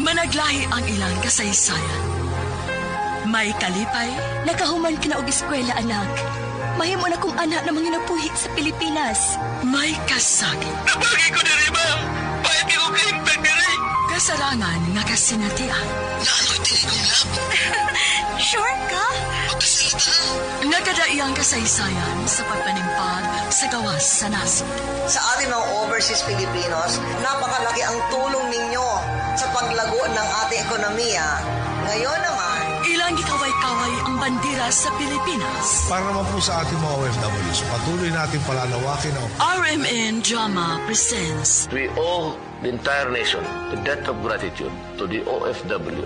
Managlahi ang ilang kasaysayan. May kalipay, Nakahuman ka na og eskwela, anak. Mahimo na kong anak na manginapuhi sa Pilipinas. may kasakit, Napagi ko diri, ma'am. Pahit ko kaimpag diri. kasarangan nga kasinatian. Naano'y tinigong lab. Sure ka? Pagkasalita. Nagkadaiyang kasaysayan sa pagpanimpag sa gawas sa nasod. Sa ating mga overseas Filipinos, napakalaki ang tulong ninyo sa paglago ng ating ekonomiya. Ngayon naman, Ilang gikaway-kaway ang bandera sa Pilipinas. Para naman po sa ating mga OFWs, patuloy natin palalawakin ang RMN Drama presents We owe the entire nation a debt of gratitude to the OFW.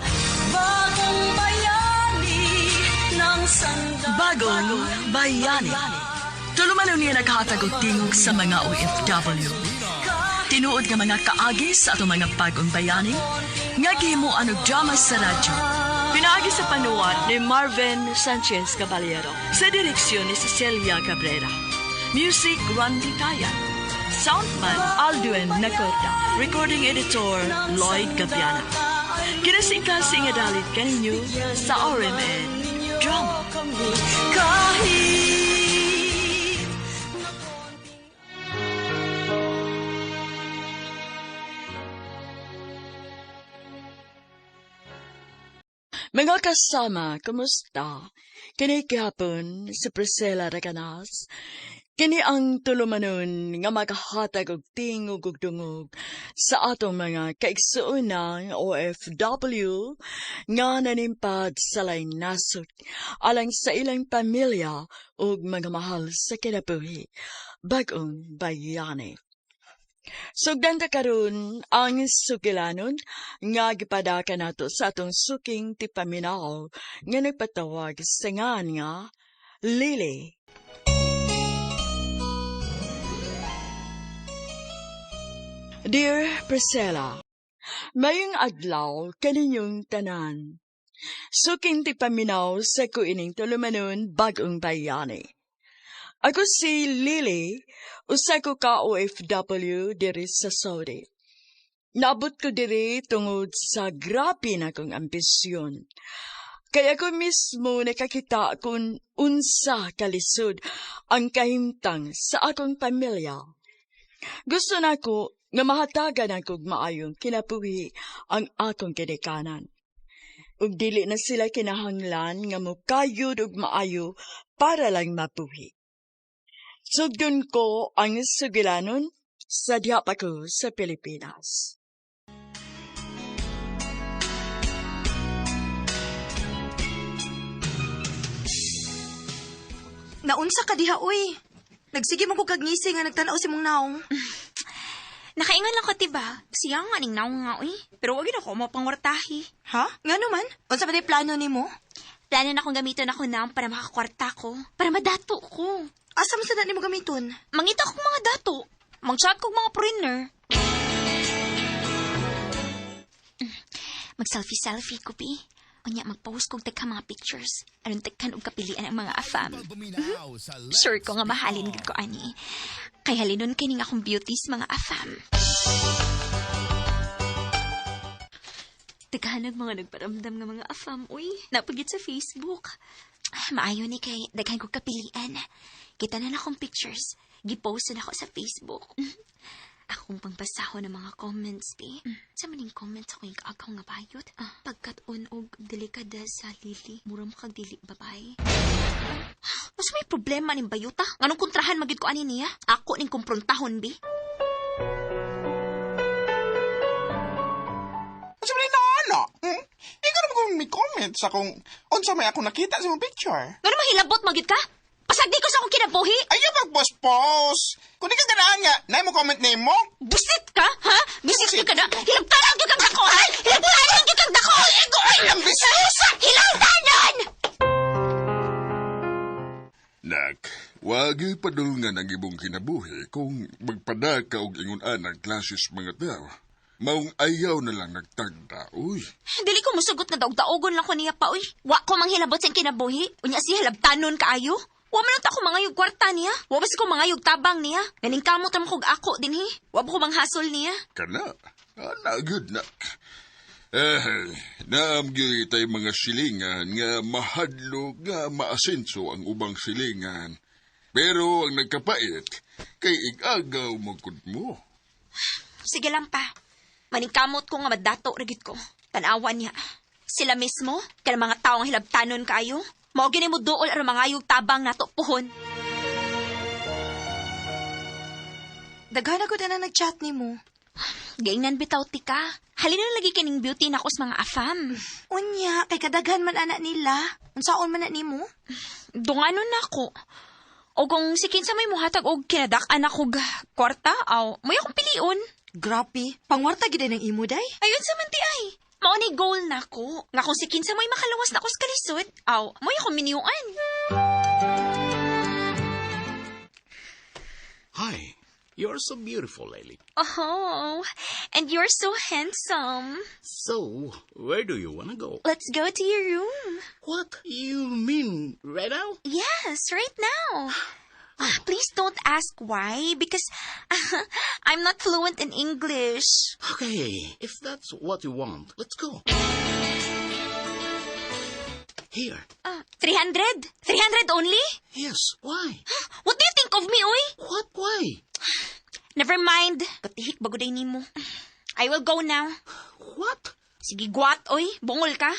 Bagong bayani ng Bagong Bayani. Tulumanon niya naghatag og tingog sa mga OFW. Tinuod nga mga kaagi sa atong mga bagong bayani, nga gihimuan og drama sa radyo. Pinaagi sa panuwat ni Marvin Sanchez Caballero. Sa direksyon ni Cecilia Cabrera. Music, Randy Tayan. Soundman, Aldwin Nacorda. Recording editor, Lloyd Gabiana. Kinasing-kasing nga dalit kaninyo sa RMN Drama. kahit Mga kasama, kumusta? Kini gihapon si Priscilla Raganas. Kini ang tulumanon nga makahatag og tingog ug dungog sa atong mga kaigsuonang OFW nga nanimpad sa laing nasod alang sa ilang pamilya ug mga mahal sa kinabuhi. Bagong Bayani. Sugdan ta karon ang sugilanon nga gipadaka nato sa atong suking tipaminaw nga nagpatawag sa ngan nga Lily. Dear Priscilla, mayong adlaw kaninyong tanan. Suking tipaminaw sa kuining tulumanon Bagong Bayani. Ako si Lily, usa ko ka OFW diri sa Saudi. Naabot ko diri tungod sa grabe na kong ambisyon. Kaya ko mismo nakakita kung unsa kalisod ang kahimtang sa akong pamilya. Gusto na ko nga mahatagan akong maayong kinabuhi ang akong kinikanan. Ug dili na sila kinahanglan nga mukayod ug maayo para lang mabuhi. Sugdon ko ang sugilanon sa diha pa ko sa Pilipinas. Naunsa ka diha, uy. Nagsige mo ko kagising nga nagtanaw si mong naong. Nakaingon lang ko, tiba. Siya nga ning naong nga, uy. Pero wag na ako mapangwartahi. Ha? Nga naman? Unsa ba di plano nimo? Plano na akong gamiton ako naong para makakwarta ko. Para madato ko. Asa man sa nimo gamiton? Mangita kong mga dato. Mag-chat kong mga foreigner. Mag-selfie-selfie ko, pi. Unya, mag-post kong tagka mga pictures. Anong tagkan og kapilian ang mga afam. Sure ko nga mahalin gid ko, ani. Kaya halinon kining akong beauties, mga afam. Taghanag mga nagparamdam nga mga afam, uy. Napagit sa Facebook. Maayo ni kay daghan kong kapilian. Kita na akong pictures. Gipost na ako sa Facebook. Akong pangpasaho ng mga comments, pi. Sa maning comments ako yung kaagaw nga bayot. Pagkat-on og delikada sa Lily. Mura mo kag dili babae. Mas may problema ning bayuta. Nganong kontrahan magid ko ani niya? Ako ning kumprontahon, bi. Kasi ba na, ikaw naman kung may comment sa kung unsa may ako nakita sa mong picture. Ngano mahilabot magid ka? Pasagdi ko sa akong kinabuhi. Ayaw mag-post-post. Kung di ka ganahan nga, na mo comment name mo. Busit ka, ha? Busit ka na. Hilagtanan gyud kang dako, ha? Hilagtanan gyud kang dako. Ay, ang bisisa! Hilagtanan! Nak, wag padulngan ang ibong kinabuhi kung magpada ka og ingon anang klases mga tao. Maong ayaw na lang nagtagda, uy. Dili ko musugot na daog-daogon lang ko niya pa, uy. Wa ko manghilabot sa kinabuhi. Unya si halabtanon kaayo. Wa man ta ko mangayog kwarta niya. Wa bas ko mangayog tabang niya. Ganing kamot ra mo kog ako dinhi. Wa ko manghasol niya. Kana, ana good nak. Naamgyoy tay mga silingan nga mahadlo nga maasenso ang ubang silingan. Pero ang nagkapait, kay igagaw magkud mo. Sige lang pa. Maningkamot ko nga madato ragit ko. Tanawan niya. Sila mismo, kaya mga taong hilabtanon kayo, mao gini mo dool ang mga yung tabang nato puhon. Daghan ako na nag-chat ni mo. Gaingnan bitaw tika. Halina na lagi kining beauty na ko sa mga afam. Unya, kay kadaghan man anak nila. Unsaon man na ni mo? Dunganon na ako. O kung si kinsa may muhatag og kinadak-an ako kwarta, aw, may akong piliun. Grabe, pangwarta gid ng imo day. Ayun sa manti ay. Mao ni goal na ko. Nga kung si kinsa may makalawas na ko sa kalisod, aw, may akong miniyuan. Hi, you're so beautiful, Lily. Oh, and you're so handsome. So, where do you want to go? Let's go to your room. What? You mean right now? Yes, right now. Please don't ask why, because I'm not fluent in English. Okay, if that's what you want, let's go. Here. 300? 300 only? Yes, why? What do you think of me, oy? What, why? Never mind. Katihik bago day nimo. I will go now. What? Sige, guwat, oy. Bungol ka.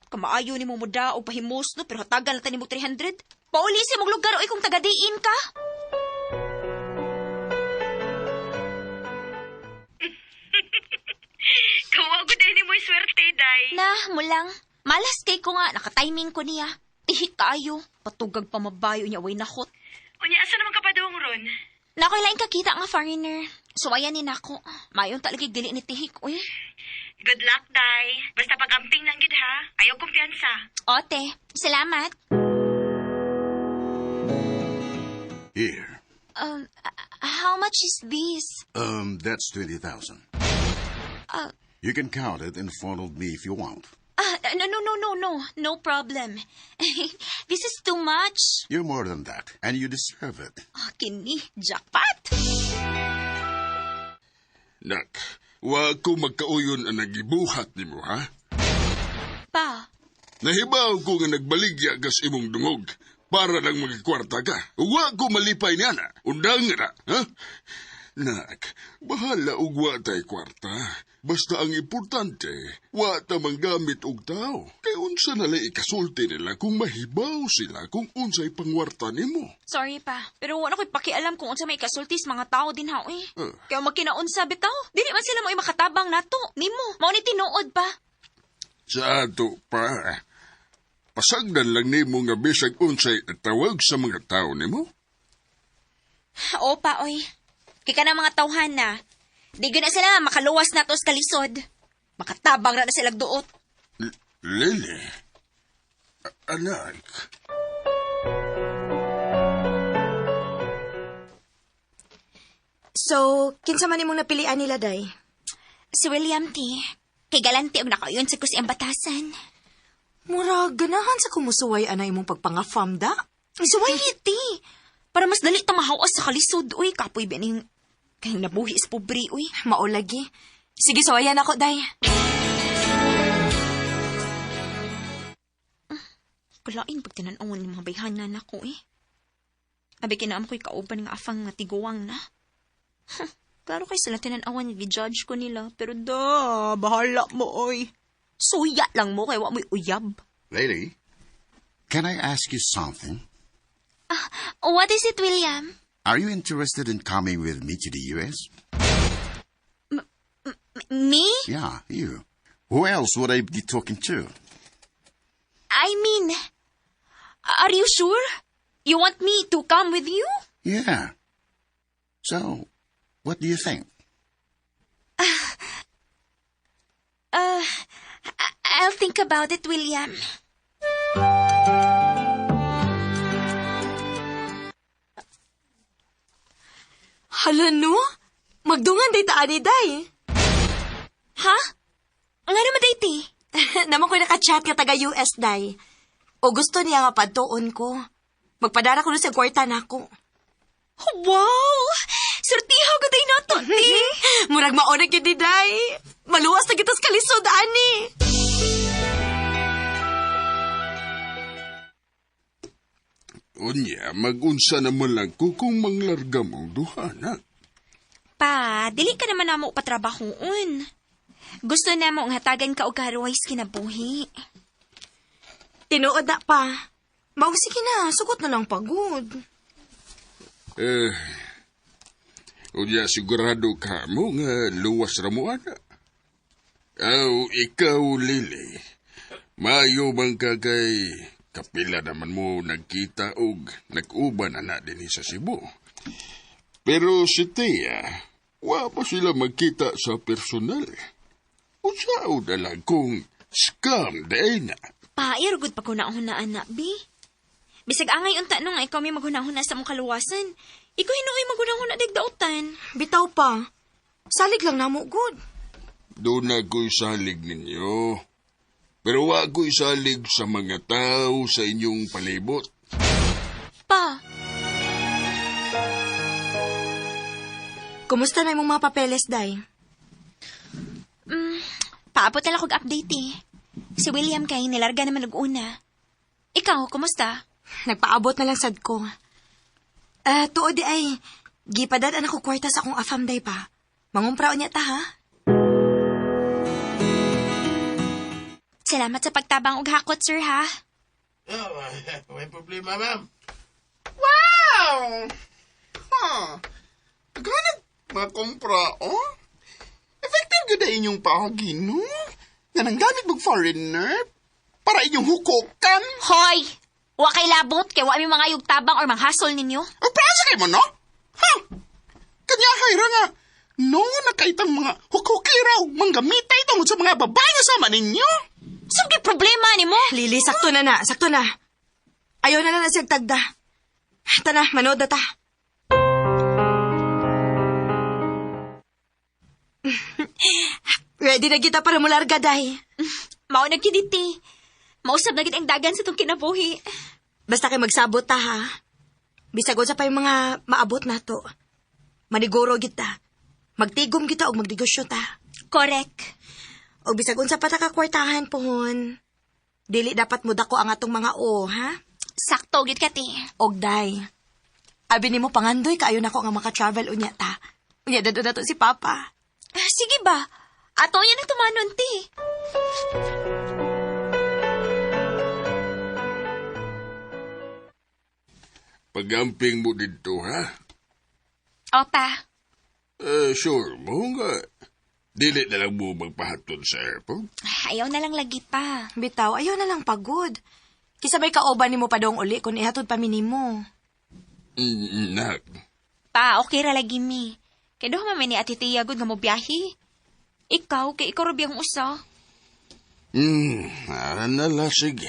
Kamaayo ni mo muda o pahimos, no? Pero hatagan na mo 300. Paulisi mong lugar, oy, kung tagadiin ka. Kawago din ni mo'y swerte, day. Na, mulang. Malas kay ko nga, nakatiming ko niya. Tihik kaayo. Patugag pa mabayo niya, way nakot. Unya, asa naman kapadong ron? Nakoy laing kakita nga foreigner. Suwayanin ako. Mayon talagig dili ni tihik, uy. Good luck, day. Basta pag-amping lang gid ha. Ayaw kumpiyansa. Ote, salamat. Here. How much is this? That's 20,000. You can count it in front of me if you want. No. No problem. This is too much. You're more than that, and you deserve it. Kini, jackpot. Nak, wa ko magkauyon ang nagibuhat ni mo, ha? Pa, Nahibaw ko nga nagbaligya gas imong dungog para lang magkwarta ka. Wa ko malipay niya na. Undang na, ha? Nak, bahala og wa tay kwarta. Basta ang importante, wa ta manggamit og tao. Kay unsa na lay ikasulti nila kung mahibaw sila kung unsay pangwarta nimo. sorry pa. Pero wala ko'y pakialam kung unsa may kasultis mga tao din ha, eh. Kaya magkinaunsa bitaw. Dili man sila mo makatabang nato. Nimo, mao ni tinuod pa. Sa ato pa, pasagdan lang nimo nga bisag unsay tawag sa mga tao nimo. O pa, oy. Kika na mga tawhan na. Di na sila makaluwas na to sa kalisod. Makatabang na sila duot. Lily, anak. So, kinsa man imong napilian nila, day? Si William T. Kay galanti og nakayon sa kusiyang batasan. Mura, ganahan sa kumusuway anay imong pagpangafam da? Suway T. Para mas dali ta mahawas sa kalisod. Uy, kapoy bining kayang nabuhi sa pobre, uy. Mao lagi. Sige, suwayan ako, day. Kulain pag tinanawon ng mga bayhanan ako, eh. Abi kinaam ko'y kauban ng afang nga tiguwang na. Klaro kay sila tinanawan nga gi-judge ko nila. Pero bahala mo, oy. Suya lang mo, kay wa mo'y uyab. Lady, can I ask you something? What is it, William? Are you interested in coming with me to the U.S.? Me? Yeah, you. Who else would I be talking to? I mean, are you sure? You want me to come with you? Yeah. So, what do you think? I'll think about it, William. Hala, no? Magdungan day taan ni day. Ha? Nga naman, Daity? Naman ko nakachat nga taga-US, day. O gusto niya nga padtuon ko. Magpadara ko na sa kwarta na ako. Wow! Surtihaw ka tayo nato, di? Murag maunag yun di, day. Maluwas na kita sa kalisod, Unya, mag-unsa naman lang ko kung manglarga mong duha, nak. Pa, dili ka naman namo patrabahoon. Gusto na mo ang hatagan ka og karuways kinabuhi. Tinuod na pa. Mao sige na, sugot na lang pagod. Unya, sigurado ka mo nga luwas ra mo, ana. Aw, ikaw, Lily. Mayo bang ka kay kapila naman mo nagkita og nag-uban ana din sa Cebu. Pero si Tia, wa pa sila magkita sa personal. Usaw na lang kung scam day na. Pa, irugod pa ko na hunaan na, bi. Bisag angay unta nung ikaw may maghunahuna sa mong kaluwasan. Ikaw hinuoy maghunahuna digdautan. Bitaw pa. Salig lang namo, good. Doon ako'y salig ninyo. Pero wa ako'y salig sa mga tao sa inyong palibot. Pa, Kumusta na yung mga papeles, Day? paabot na lang kog update eh. Si William kay nilarga naman nag-una. Ikaw, kumusta? Nagpaabot na lang sad ko. Tuod di ay, gipadadaan ako kwarta sa akong afam, Day pa. Mangumpra niya ta, ha? Salamat sa pagtabang og hakot, sir, ha? May problema, ma'am. Wow! Ganag makumpra, oh? Effective ganda inyong pahagin, no? Nga nang gamit mong foreigner para inyong hukukan. Hoy! Wa kay labot, kay wa mi mga yugtabang or manghasol ninyo. O prasa kay mo, no? Ha? Kanya hayra nga. No, nakaitang mga hukuki raw. Manggamitay tungod sa mga babae nga sama ninyo. Saan problema ni mo? Lili, sakto na na, sakto na. Ayaw na siyang tagda. Tana, manood na ta. Ready na kita para mularga, Day. Mao nagkiditi. Mausap na ang dagan sa itong kinabuhi. Basta kay magsabot ta, ha? Bisag sa pa yung mga maabot na to. Maniguro kita. Magtigom kita o magdigosyo ta. Correct. O bisag unsa pa ta kakwartahan pohon. Dili dapat muda ko ang atong mga o, ha? Sakto gid kati. Og Day. Abi nimo pangandoy kaayo nako nga maka-travel unya ta. Unya dado na to si Papa. Sige ba? Ato yan ang tumanon, ti. Pagamping mo dito, ha? Opa. Sure mo nga. Dili na lang mo magpahatod sa airport? Ayaw na lang lagi pa. Bitaw, ayaw na lang pagod. Kisabay kaoban nimo pa dong uli kung ihatod pa minimo. Nak. Pa, okay ra lagi mi. Kaya doon mamay ni Ate Tia gud nga mo biyahe. Ikaw, kay ikaw rabiyang usa. Nala, sige.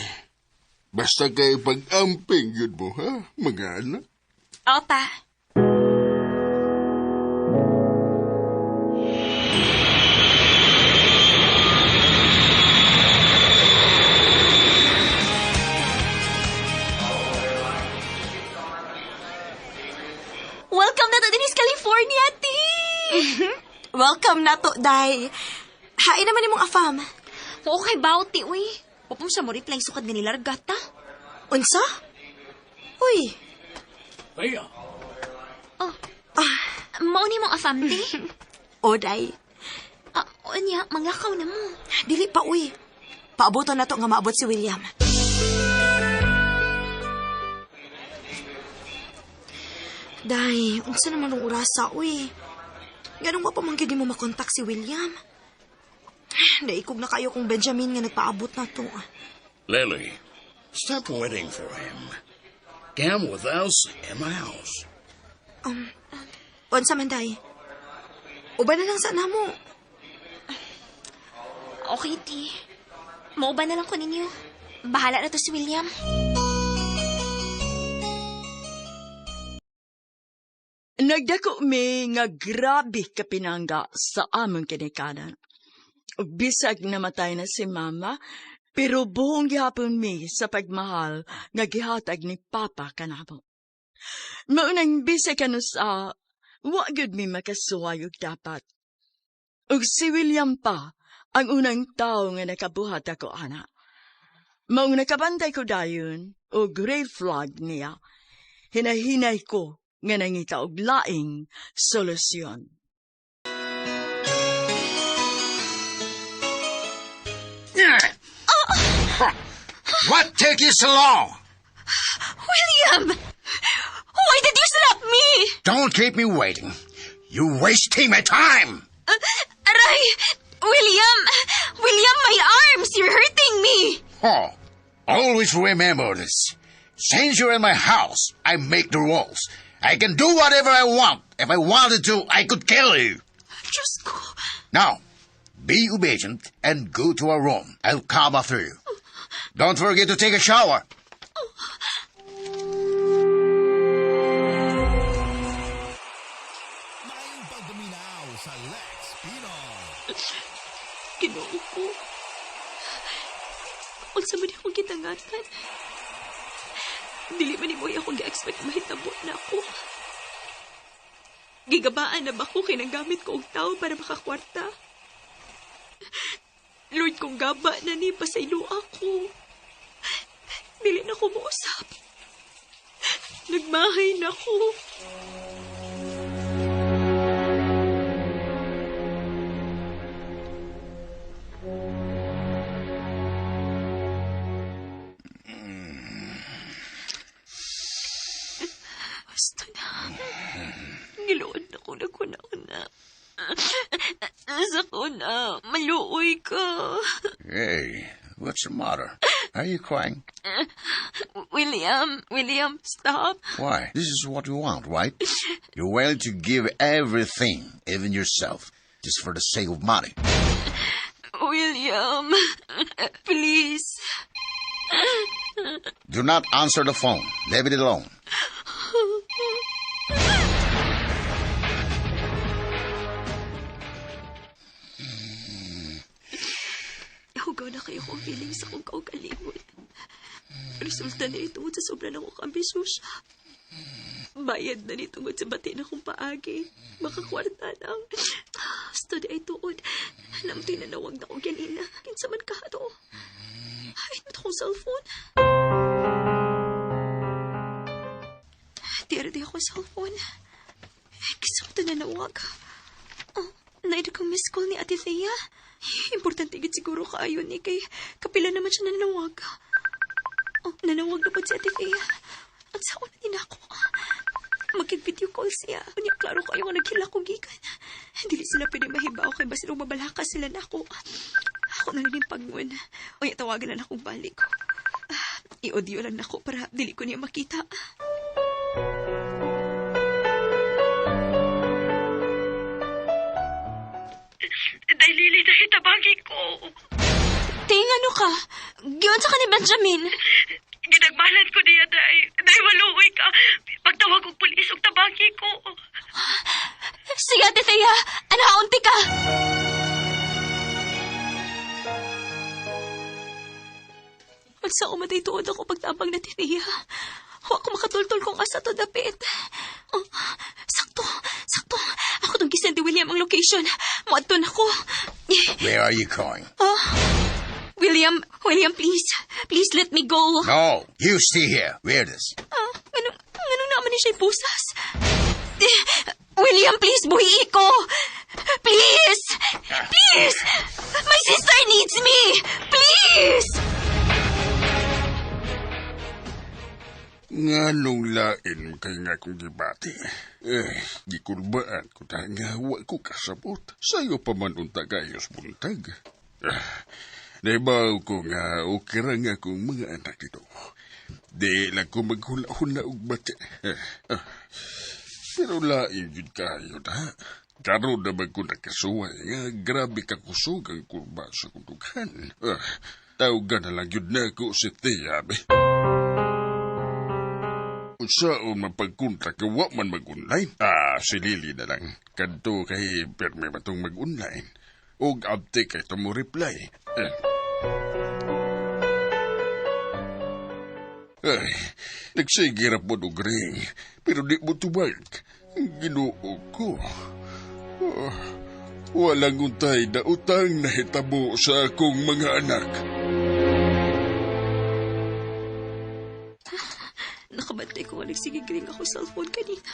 Basta kay pag-amping yun mo, ha? Mga anak. Opa. Welcome na to din is California, ti! Welcome na to, Day. Hain naman nimong afam. Okay, bauti, uy. Pupong sa mo reply sukad nga nilargata. Unsa? Uy. Kaya, Mao ni mong afam, ti? O, Day. Unya, manglakaw na mo. Dili pa, uy. Paaboton na to nga maabot si William. Day, unsa naman ang urasa, uy. Ganun pa man mo makontak si William. Naikog na kayo kung Benjamin nga nagpaabot na to. Lily, stop waiting for him. Come with us in my house. Unsa man, Day? Uba na lang sana mo. Okay, ti. Mauba na lang ko ninyo. Bahala na to si William. Nagdako mi nga grabe ka pinangga sa among kinikanan. Bisag namatay na si Mama, pero buong gihapon mi sa pagmahal nga gihatag ni Papa kanamo. Maunang bisag kanu sa wa gyud mi makasuwayog dapat. Ug si William pa ang unang tao nga nakabuhat ako ana. Maong nakabantay ko dayon o grave flag niya, hinahinay ko nga nangita og laing solusyon. What took you so long? William! Why did you slap me? Don't keep me waiting. You're wasting my time. Aray! William! William, my arms! You're hurting me! Oh, always remember this. Since you're in my house, I make the rules. I can do whatever I want. If I wanted to, I could kill you. Just go. Now, be obedient and go to our room. I'll come after you. Don't forget to take a shower. Mayong pagdaminaw sa Lex Pinoy. Ginoo ko. Unsa man akong gitangatan. Dili man imo akong gi-expect mahitabo na ako. Gigabaan na ba ko kinagamit ko og tao para makakwarta? Lord, kung gaba na ni pasaylo ako. Dili na ko mausap. Nagmahay na ko. Basta na. Giluod na ko na kuna-una. Nasa ko na. Maluoy ka. Hey, what's the matter? Are you crying? William, stop. Why? This is what you want, right? You're willing to give everything, even yourself, just for the sake of money. William, please. Do not answer the phone. Leave it alone. Hugaw na kayo kong feelings sa kong kaugalingon. Resulta na ito sa sobra na kong ambisyosa. Bayad na nito sa bati na kong paagi. Makakwarta lang. Study ay tuod. Namti na nawag na kong ganina. Kinsa man ka ito. Ay, ito akong cellphone. Tira di akong cellphone. Kinsa mo ito na nawag. Oh, naida kong miss call ni Ate Thea. Importante gid siguro kaayo ni kay kapila naman siya nanawag. Oh, nanawag na po si Ate Thea. Ang sao na din ako. Mag-video call siya. Unya, klaro kayo nga naghila kong gikan. Dili sila pwede mahibaw kay basin mabalaka sila na ako. Ako na rin pagngon. Unya, tawagan na akong balik. I-audio lang na ako para dili ko niya makita. Lili, dahil tabagi ko. Ting, ano ka? Giyon sa ka ni Benjamin. Ginagbalan ko niya, dahil maluoy ka. Pagtawag kong pulis, og tabagi ko. Sige, Ate Thea. Anahaunti ka. Magsa umaday tuod ako pagtabang na Thea. Huwag ko makatultol kung asa to dapit. Oh, sakto. Ako tong gisend ni William ang location. Muadto na ko. Where are you going? William, please. Please let me go. No, you stay here. Wear this. Ganun naman ni siya'y pusas. William, please, buhi ko. Please. My sister needs me. Please. Nganong lain kay nga kong gibati. Gikulbaan ko na nga wa ko kasabot. Sayo pa man unta kayos buntag. Naibaw ko nga ukira nga kong mga anak dito. Di lang ko maghula-hula og bati. Pero lain yun kayo na. Karoon naman ko nakasuway nga grabe ka kusog ang kurba sa kundugan. Tawagan na lang yun na ko si Tiabe. Saan mapagkunta ka wa man mag-online? Si Lily na lang. Kanto kay perme matong mag-online. Og abte kay to mo reply. Nagsigirap mo og ring. Pero di mo tubag. Ginoo ko. Walang untay na utang na hitabo sa akong mga anak. Nakabantay ko nga nagsigigring ako sa cellphone kanina.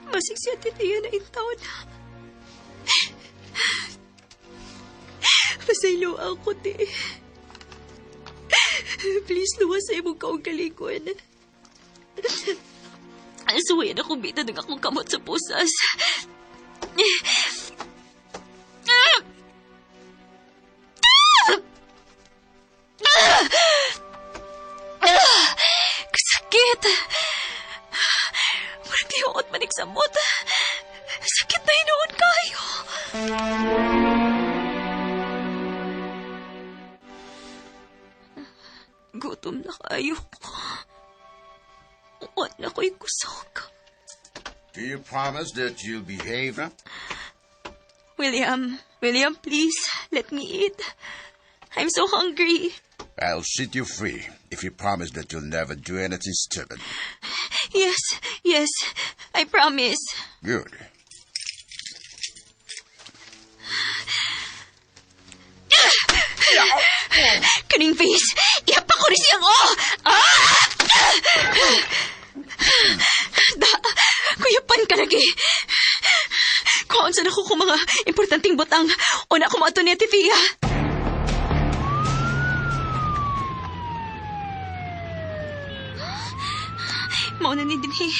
Masig siya titiya na intaw na. Pasaylo ako, ti. Please, luwas sa imong kaugalingon. Suwayan akong bita ng akong kamot sa pusas. Kasakit. Walang tiyoot manig sa mot. Sakit na hinuon kayo. Gutom na kayo ko. Wala ko'y kusog. Do you promise that you'll behave now? William, please, let me eat. I'm so hungry. I'll set you free if you promise that you'll never do anything stupid. Yes, I promise. Good. Kaning face, iapa ko rin siyang kuyapan ka lagi. Kung saan ako kung mga importanteng butang o na ako maato niya, Tifia. Mauna ni Dinhi.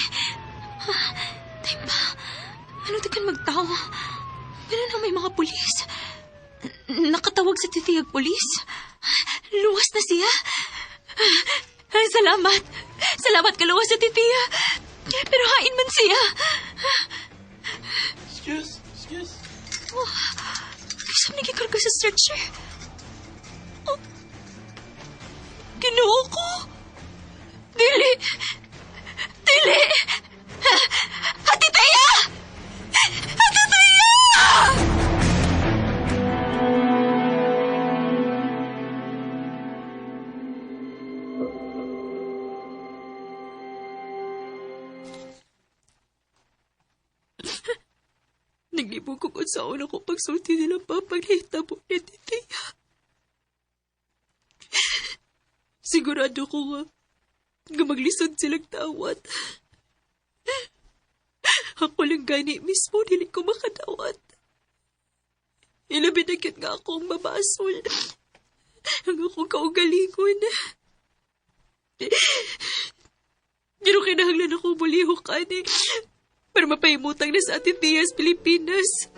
Time pa. Ano tagan magtao? Ganun na may mga pulis. Nakatawag sa titiyag pulis. Luwas na siya. Salamat. Salamat ka, luwas sa titiya. Pero hain man siya. Excuse. Oh, isang nagikarga sa stretcher. Oh, Ginoo ko. Dili. Hatitaya! Naglibog ko kung saan ako pagsulti nila papaghitabo ni Titiya. Sigurado ko nga maglisod silang tawat. Ako lang gani mismo, dili ko makadawat. Ilabi na kyut nga akong mabasol. Ang akong kaugalingon. Pero kinahanglan ako bulihukan eh. Para mapahimutang na sa ating tiyas Pilipinas.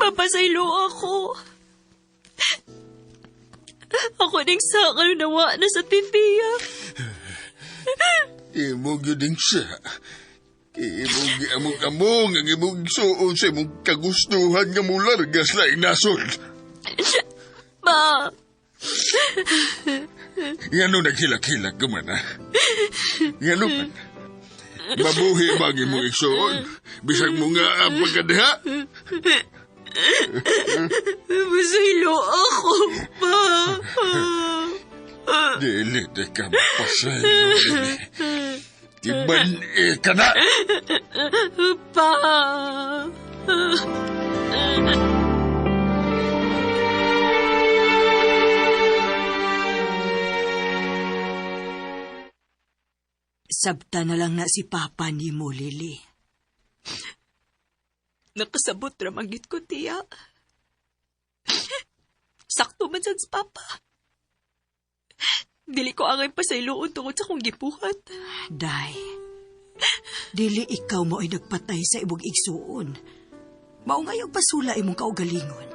Papasaylo ako. Ako ning sakal nawa na sa titiya. Imong yun din siya. Imong among-among ang imong suon sa imong kagustuhan nga mula largas na inasol. Pa! Ngano naghilak-hilak ka man, ha? Ngano man? Mabuhi bang imong igsuon? Bisag mo nga ang pagkadiha? Pasaylo ako, pa! Dili, di ka mapasaylo, dili. Iban-i ka na! Pa! Sabta na lang na si Papa ni mo, Lily. Nakasabot ramanggit ko, tiya. Sakto man sa Papa. Dili ko angay pasayloon tungod sa kong gipuhat. Day, dili ikaw mo ay nagpatay sa ibog igsuon. Mao nga yung pasula imong kaugalingon.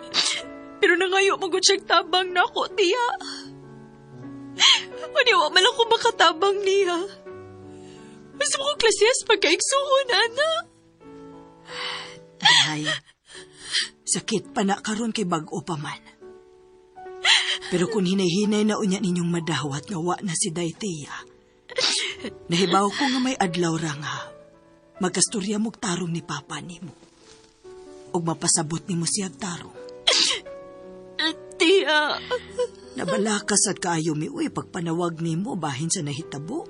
Pero nangayo magod siyang tabang na ako, tiya. Maniwa man ako makatabang niya. Mas mo kong klasyas pagkaigsuon, ana. Day, sakit pa na karon kay bag-o pa man. Pero kung hinay-hinay na unya ninyong madawat nga wa na si Daytiya, Nahibaw ko nga may adlaw ra nga. Magkastorya mo'g tarong ni Papa nimo. Og mapasabot nimo siya tarong. Tiya. Nabalakas at kaayo mi uy pagpanawag nimo bahin sa nahitabo.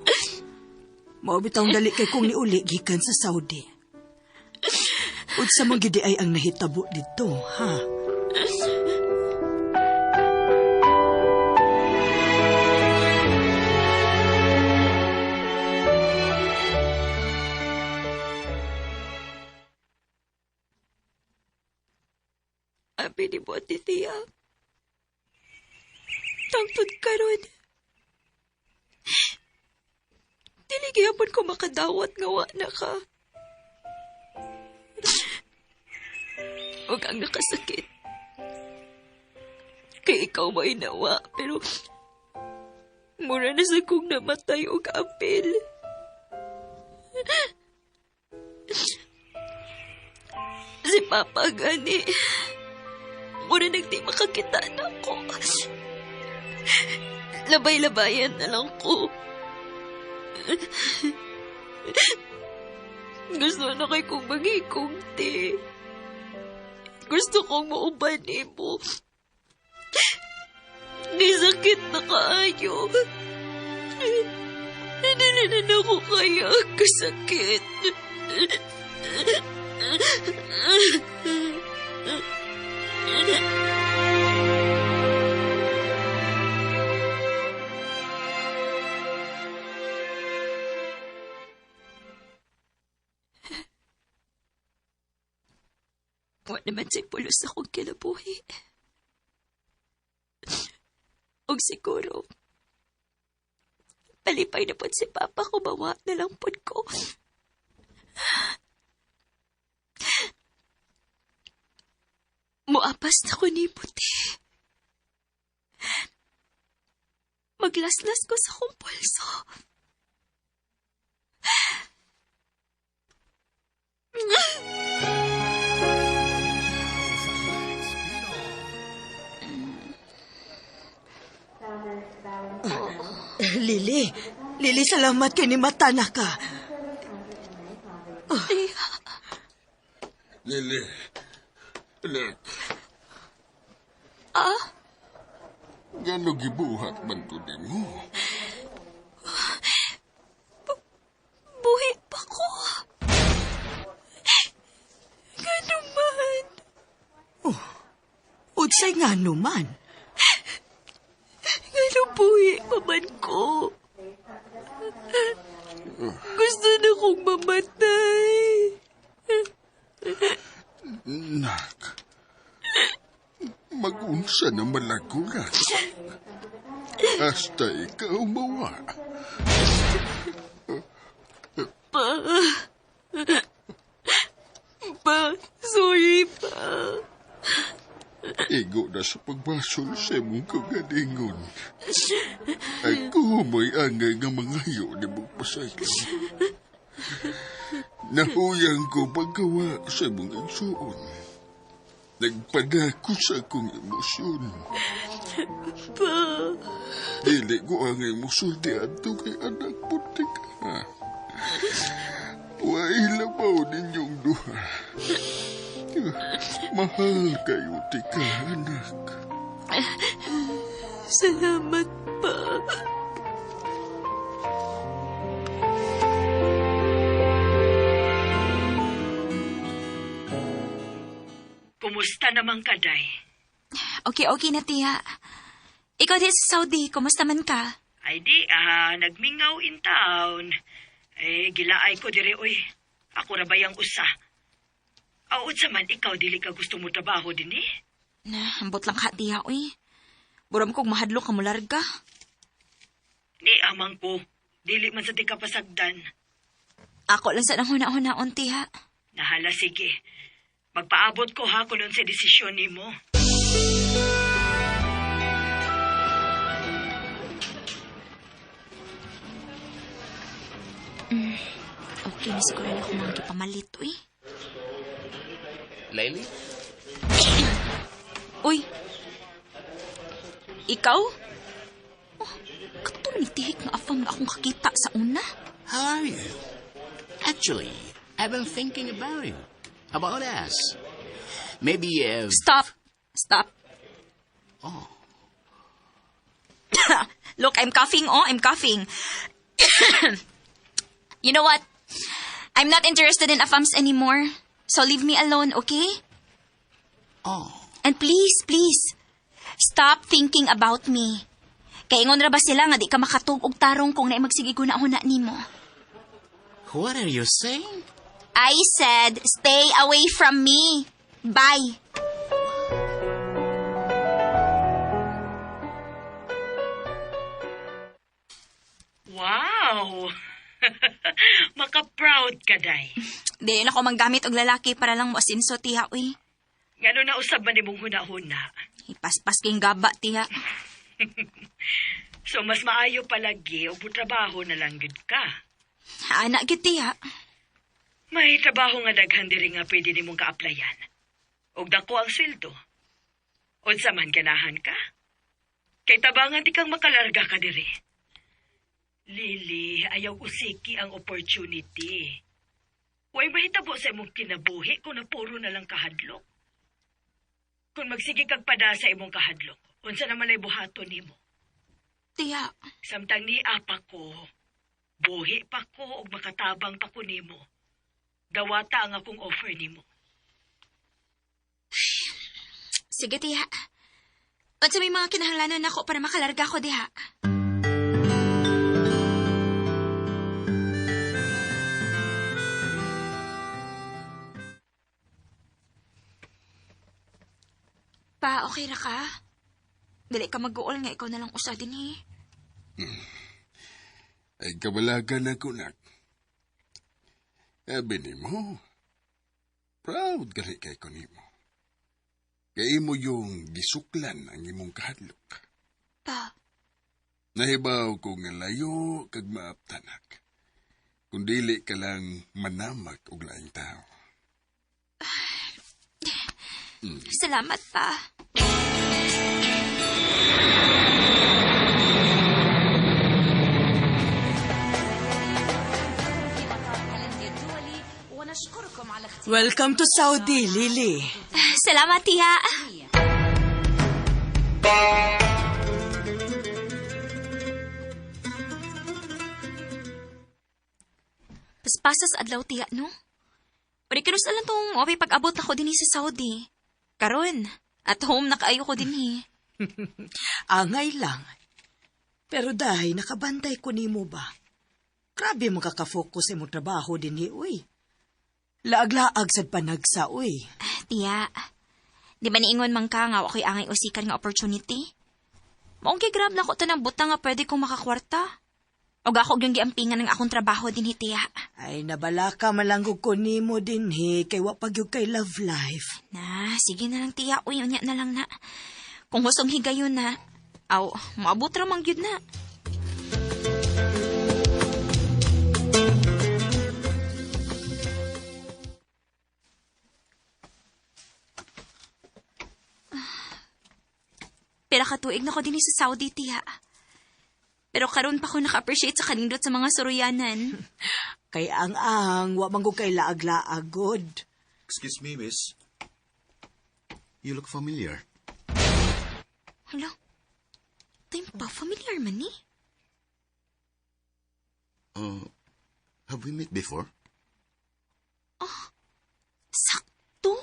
Mao bitaw dali kay kong niuli gikan sa Saudi. Unsa man gid ay ang nahitabo dito, ha? Abi ni mo, Tiya. Tangtod karon. Dili gyapon ko makadawat nga wa na ka. Ug ang nakasakit. Kay ikaw may nawa, pero mura na sa kong namatay og apil. Si Papa gani. Mura nagdi makakita na ko. Labay-labayan na lang ko. Gusto na kay kong maghikumti. Gusto kong mauban mo. May sakit na kaayo. Hindi na ako kaya kasakit. Wa naman sa'y pulos akong kinabuhi. Og siguro, palipay na po si Papa ko, bawa na lang po ko. Muapas na ko ni Puti. Maglaslas ko sa kong pulso. Lili, salamat kay ni Matana ka. Lili, anak. Gano gibuhat man to mo? Buhi pa ko. Gano man. Udsay nga naman. Gano buhi pa man ko. Gusto na kong mamatay. Nak, mag-unsa na malagulat. Hasta ikaw mawa. Pa, sorry pa. Igo na sa pagbasol sa mong kagalingon. Ako may angay nga mga iyo ni mong pasaylo. Nahuyang ko paggawa sa mong igsuon. Nagpadako sa akong emosyon. Pa. Dili ko ang emosulti ato kay anak puti ka. Huwag labaw ninyong duha. Mahal kayo, tika, anak. Salamat pa. Kumusta naman ka, Day? Okay na, Tiya. Ikaw din sa Saudi, kumusta man ka? Ay di, nagmingaw in town. Gilaay ko dire, oy. Ako ra bayang usa. Aud sa man, ikaw dili ka gusto mo trabaho din eh? Ambot lang ka, Tiya, oy. Buram kong mahadlo ka mo larga. Ni amang ko, dili man sa di ka pasagdan. Ako lang sa nang huna-hunaon, Tiya. Nahala, sige. Magpaabot ko ha kung sa desisyon ni mo. Okay na siguro na akong mga pamalit, uy. Laili? Uy! Ikaw? Oh, katong ni tihik nga afam na akong kakita sa una. How are you? Actually, I've been thinking about you. About us. Maybe Stop. Stop. Oh. Look, I'm coughing. Oh, I'm coughing. You know what? I'm not interested in AFAMs anymore. So leave me alone, okay? Oh. And please, please, stop thinking about me. Kaingon ra ba sila nga di ka makatug og tarong kung naay magsigig na una nimo? What are you saying? I said, stay away from me. Bye. Wow! Maka-proud ka, day. Di na ko manggamit og lalaki para lang mo asinso, tiha, uy. Ngano na usab man imong huna-huna. Ipaspas king gaba, tiha. So, mas maayo palagi og trabaho na lang gid ka. Anak gid, tiha. May trabaho nga daghan diri nga pwede nimong ka-applyan. Og dako ang sweldo. Unsa man ganahan ka? Kay tabangan di kang makalarga ka diri. Lily, ayaw usiki ang opportunity. Huwag mahitabo sa imong kinabuhi kung napuro na lang kahadlok. Kung magsige kag pada sa imong kahadlok, unsa naman ay buhaton nimo? Tiya. Samtang ni apa ko, buhi pa ko og makatabang pa ko nimo. Dawata ang akong offer nimo. Sige, tiya. Unsa may mga kinahanglanon nako para makalarga ko, diha? Pa, okay ra ka? Dili ka mag-uol nga ikaw na lang usa din eh. Ay kabalagan ako, nak. Sabi ni mo, proud gali kay ko nimo. Kaya mo yung gisuklan ang imong kahadlok. Pa. Nahibaw ko nga layo kag maaptanak. Kung dili ka lang manamag og laing tao. Salamat, pa. Welcome to Saudi, Lily. Salamat, tiya. Paspasas adlaw, tiya, no? Pwede kanus alam tong opi pag-abot ako din sa Saudi. Karon, at home nakaayo ko din eh. Angay lang. Pero dahil nakabantay ko nimo ba? Grabe makaka-focus sa imong trabaho din ni, uy. Laag-laag sad panagsa, uy. Tiya, di ba niingon man ka nga ako'y angay usikan nga opportunity? Maong grab na ko tanang butang nga pwede kong makakwarta. O ako yung giampingan ng akong trabaho din, tiya. Ay, nabala ka malanggog ko nimo din, he. Kay wapag yung kay love life. Na, sige na lang, tiya. Uy, unya na lang na. Kung husong higayon na, aw, maabot ramang yun na. Pero katuig na ko din sa Saudi, tiya. Pero karon pa ko naka-appreciate sa kanindot sa mga suruyanan. Kay ang wa man ko kay laag-laag, good. Excuse me, miss. You look familiar. Hala, time pa familiar man ni. Have we met before? Oh, sakto.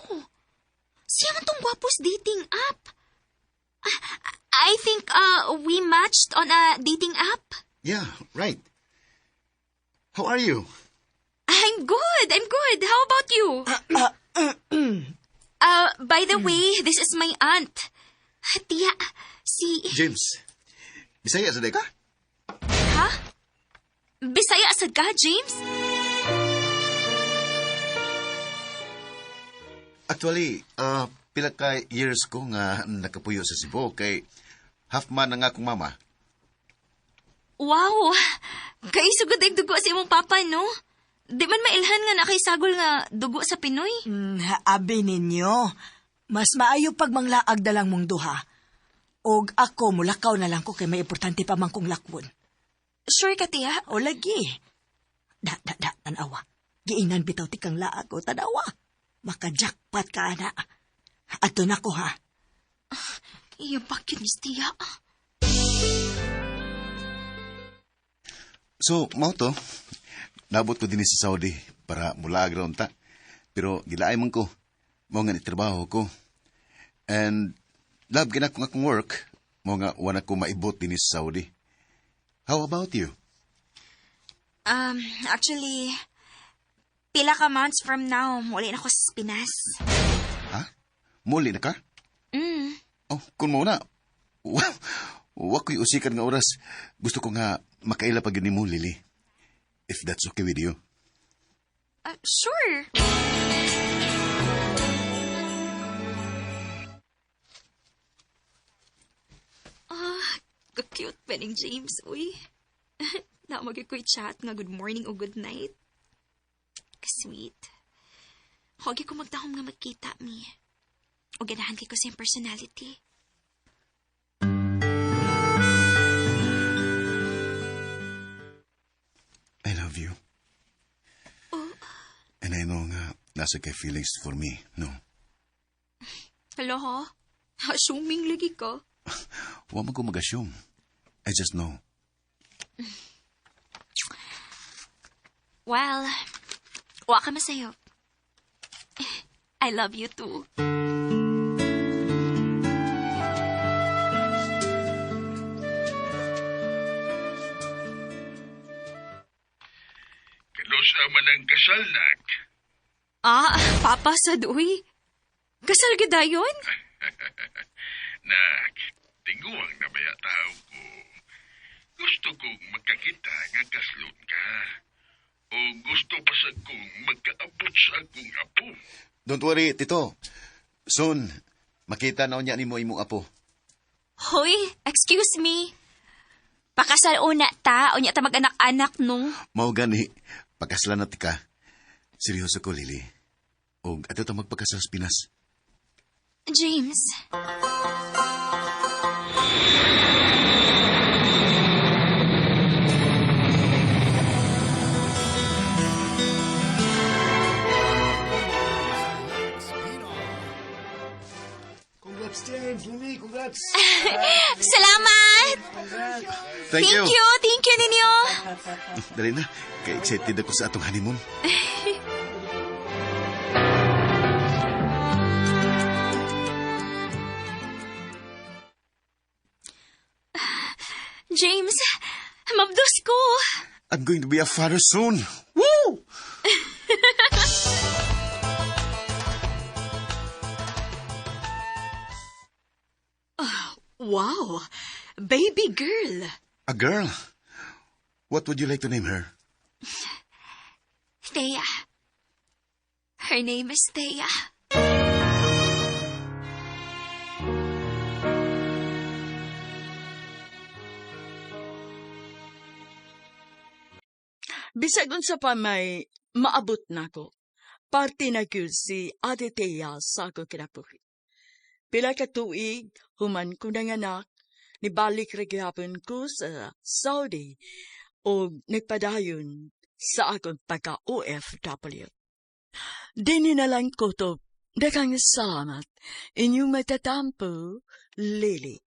Siya man tong gwapos dating app. I think we matched on a dating app. Yeah, right. How are you? I'm good. How about you? By the way, this is my aunt. Tiya, si... James. Bisaya sa ka? Ha? Bisaya asad ka, James? Actually, pila ka years ko nga nakapuyo sa Cebu kay half man nga akong mama. Wow! Kay sugod ay dugo sa imong papa, no? Di man mailhan nga nakaisagol nga dugo sa Pinoy. Abi ninyo, mas maayo pag manglaag na lang mong duha. Og ako, mulakaw na lang ko kay may importante pa man kong lakwon. Sure ka, tiya? O lagi. Tanawa. Giingnan bitaw ti kang laag o tanawa. Maka-jackpot ka na. Ato na ko ha. Iya bakit ni Stia? So, mao to. Nabot ko din sa Saudi para mula aground ta. Pero gilaay man ko. Mao nga ni trabaho ko. And love gina ko akong work. Mao nga wala ko maibot din sa Saudi. How about you? Actually, pila ka months from now, muli na ako sa Pinas. Ha? Muli na ka? Oh, kung mo na. Wow. Wa ko'y usikan nga oras. Gusto ko nga makaila pag yun ni mo, Lily. If that's okay with you. Sure. Ka-cute pa ning James, uy. Na ko'y chat nga good morning o good night. Ka-sweet. Huwag ko magtahom nga magkita mi. O ganahan kay ko sa iyang personality. I love you. And I know nga nasa kay feelings for me, no? Hello, ha? Assuming lagi ka. Huwag mo ko mag-assume. I just know. Well, wa ka masayo. I love you too. Kanusa man ang kasal, nak? Papa sa uy. Kasal gidayon? Nak, tinguang na baya tao ko. Gusto kong magkakita nga kaslot ka. O gusto pa sa kong magkaabot sa akong apo. Don't worry, Tito. Soon, makita na niya ni mo imong apo. Hoy, excuse me. Pakasal una ta, o niya ta mag-anak-anak nung. Mao gani, pagkaslan na tika. Seryoso ko, Lily. O ato ta magpakasal sa Pinas. James. Congrats, James. Lily, congrats. Salamat! Thank you. Thank you ninyo. Dali na, kaya excited ako sa atong honeymoon. James, mabdos ko. I'm going to be a father soon. Woo! Wow! Baby girl! A girl? What would you like to name her? Thea. Her name is Thea. Bisag unsa pa may maabot nako. Parte na gyud si Ate Thea sa ako kinabuhi. Pila ka tuig, human ko nanganak, nibalik ra gyapon ko sa Saudi o nagpadayon sa akong pagka-OFW. Dini na lang ko to, daghang salamat inyong matatampo, Lily.